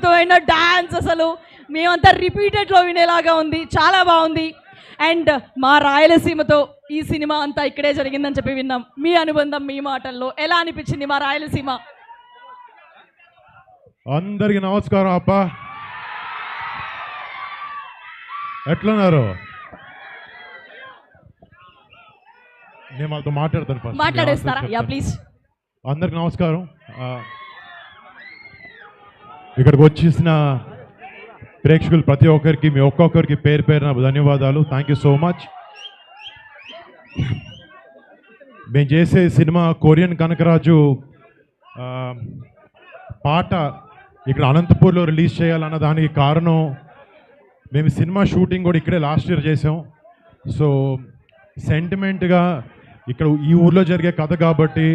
అద్భుతమైన డాన్స్, అసలు మేమంతా రిపీటెడ్లో వినేలాగా ఉంది, చాలా బాగుంది. అండ్ మా రాయలసీమతో ఈ సినిమా అంతా ఇక్కడే జరిగిందని చెప్పి విన్నాం. మీ అనుబంధం మీ మాటల్లో ఎలా అనిపించింది మా రాయలసీమ? అందరికి నమస్కారం అప్ప, ఎట్లున్నారు? నేను వాళ్ళతో మాట్లాడతాను. మాట్లాడేస్తారా? Yeah please. అందరికి నమస్కారం. ఇక్కడికి వచ్చేసిన ప్రేక్షకులు ప్రతి ఒక్కరికి, మీ ఒక్కొక్కరికి పేరు పేరున ధన్యవాదాలు. Thank you so much. మేము చేసే సినిమా కొరియన్ కనకరాజు పాట ఇక్కడ అనంతపూర్లో రిలీజ్ చేయాలన్న దానికి కారణం, మేము సినిమా షూటింగ్ కూడా ఇక్కడే లాస్ట్ ఇయర్ చేసాం. సో సెంటిమెంట్గా ఇక్కడ ఈ ఊర్లో జరిగే కథ కాబట్టి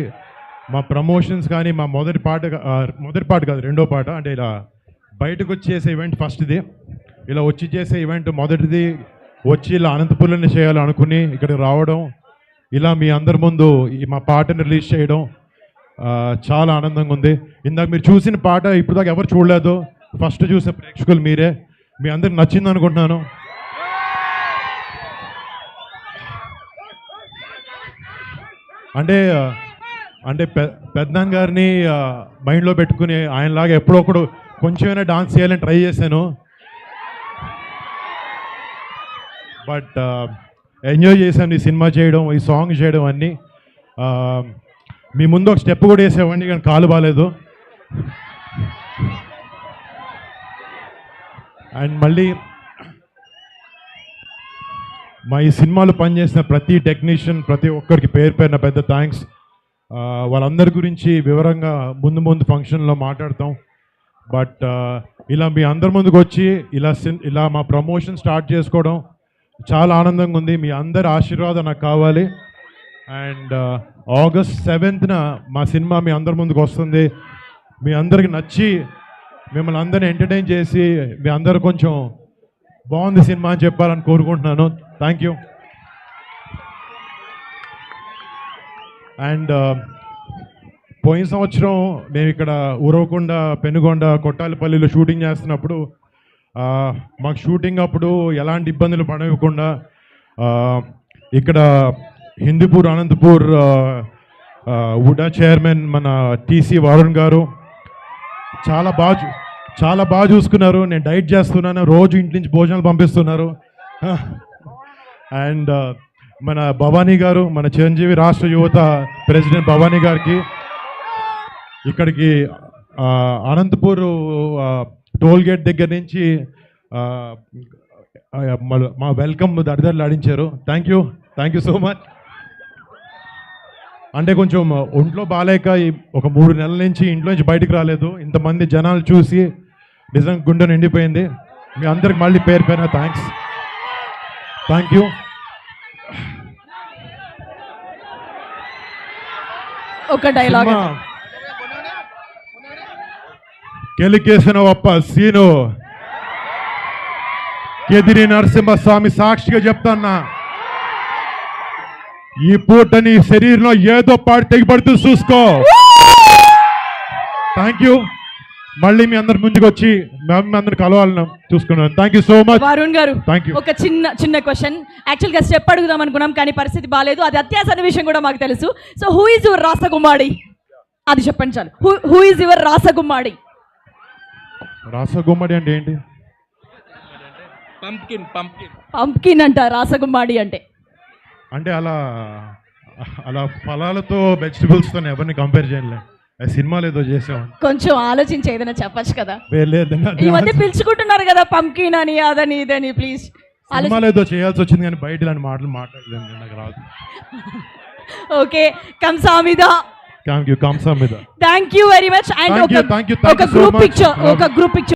మా ప్రమోషన్స్ కానీ, మా మొదటి పాట కాదు రెండో పాట, అంటే ఇలా బయటకు వచ్చి చేసే ఈవెంట్ ఫస్ట్ది, ఇలా వచ్చి చేసే ఈవెంట్ మొదటిది, వచ్చి ఇలా అనంతపూర్లోనే చేయాలనుకుని ఇక్కడికి రావడం, ఇలా మీ అందరి ముందు ఈ మా పాటను రిలీజ్ చేయడం చాలా ఆనందంగా ఉంది. ఇందాక మీరు చూసిన పాట ఇప్పుడు దాకా ఎవరు చూడలేదు, ఫస్ట్ చూసే ప్రేక్షకులు మీరే. మీ అందరికి నచ్చింది అనుకుంటున్నాను. అంటే పెద్దనాన్న గారిని మైండ్లో పెట్టుకుని ఆయనలాగా ఎప్పుడొకడు కొంచెమైనా డాన్స్ చేయాలని ట్రై చేశాను. బట్ ఎంజాయ్ చేశాను ఈ సినిమా చేయడం, ఈ సాంగ్ చేయడం అన్నీ. మీ ముందు ఒక స్టెప్ కూడా వేసేవాడిని కానీ కాలు బాగాలేదు. అండ్ మళ్ళీ మా ఈ సినిమాలో పనిచేసిన ప్రతి టెక్నీషియన్, ప్రతి ఒక్కరికి పేరు పేరున పెద్ద థ్యాంక్స్. వాళ్ళందరి గురించి వివరంగా ముందు ఫంక్షన్లో మాట్లాడతాం. బట్ ఇలా మీ అందరి ముందుకు వచ్చి ఇలా మా ప్రమోషన్ స్టార్ట్ చేసుకోవడం చాలా ఆనందంగా ఉంది. మీ అందరి ఆశీర్వాదం నాకు కావాలి. అండ్ August 7th మా సినిమా మీ అందరి ముందుకు వస్తుంది. మీ అందరికి నచ్చి మిమ్మల్ని అందరిని ఎంటర్టైన్ చేసి మీ అందరూ కొంచెం బాగుంది సినిమా అని చెప్పాలని కోరుకుంటున్నాను. Thank you. అండ్ పోయిన సంవత్సరం మేము ఇక్కడ ఉరవకొండ, పెనుగొండ, కొట్టాలపల్లిలో షూటింగ్ చేస్తున్నప్పుడు మాకు షూటింగ్ అప్పుడు ఎలాంటి ఇబ్బందులు పడకుండా ఇక్కడ హిందూపూర్, అనంతపూర్ ఉడా చైర్మన్ మన టీసీ వరుణ్ గారు చాలా బాగా చూసుకున్నారు. నేను డైట్ చేస్తున్నాను, రోజు ఇంటి నుంచి భోజనాలు పంపిస్తున్నారు. అండ్ మన భవానీ గారు, మన చిరంజీవి రాష్ట్ర యువత ప్రెసిడెంట్ భవానీ గారికి ఇక్కడికి అనంతపూర్ టోల్ గేట్ దగ్గర నుంచి మా వెల్కమ్ దరిదర్లు ఆడించారు. Thank you so much. అంటే కొంచెం ఒంట్లో బాగాలేక ఒక 3 నెలల నుంచి ఇంట్లో నుంచి బయటకు రాలేదు. ఇంతమంది జనాలు చూసి నిజంగా గుండె నిండిపోయింది. మీ అందరికి మళ్ళీ పేరు పేరున థ్యాంక్స్. Thank you. ఒక డైలాగ్. కెలికేసిన ఒప్ప సీను కెదిరి నరసింహస్వామి సాక్షిగా చెప్తాన్నా, ఈ పూట నీ శరీరంలో ఏదో పాటు తెగిపడుతూ చూసుకో. Thank you. మళ్ళీ మీ అందరి ముందుకు వచ్చి మేము అందరు కలవాలని చూసుకున్నాను. Thank you so much. Varun గారు, థ్యాంక్ యూ. ఒక చిన్న క్వశ్చన్. యాక్చువల్గా స్టెప్ అడుగుదాం అనుకున్నాం కానీ పరిస్థితి బాగాలేదు. అది అత్యాసన్న విషయం కూడా మాకు తెలుసు. సో హూ ఈజ్ యువర్ రాసగుమ్మాడి? అది చెప్పండి చాలు. హూ ఈజ్ యువర్ రాసగుమ్మాడి? రాసగుమ్మడి అంటే ఏంటి? పంప్కిన్ అంట రాసగుమ్మాడి అంటే. అంటే అలా ఫలాలతో వెజిటబుల్స్తో ఎవరిని కంపేర్ చేయలే. సినిమాలు ఏదో చేసాం, కొంచెం ఆలోచించి ఏదైనా చెప్పచ్చు కదా. ఈ మధ్య పిలుచుకుంటున్నారు కదా పంప్కిన్ అని, అదని ఇదని. ప్లీజ్, సినిమాలు ఏదో చేయాల్సి వచ్చింది కానీ బయట ఇలాంటి మాటలు మాట్లాడలేదు, నాకు రాదు. ఓకే, కంసామిదా. Thank you. Thank you very much. And ఒక గ్రూప్ పిక్చర్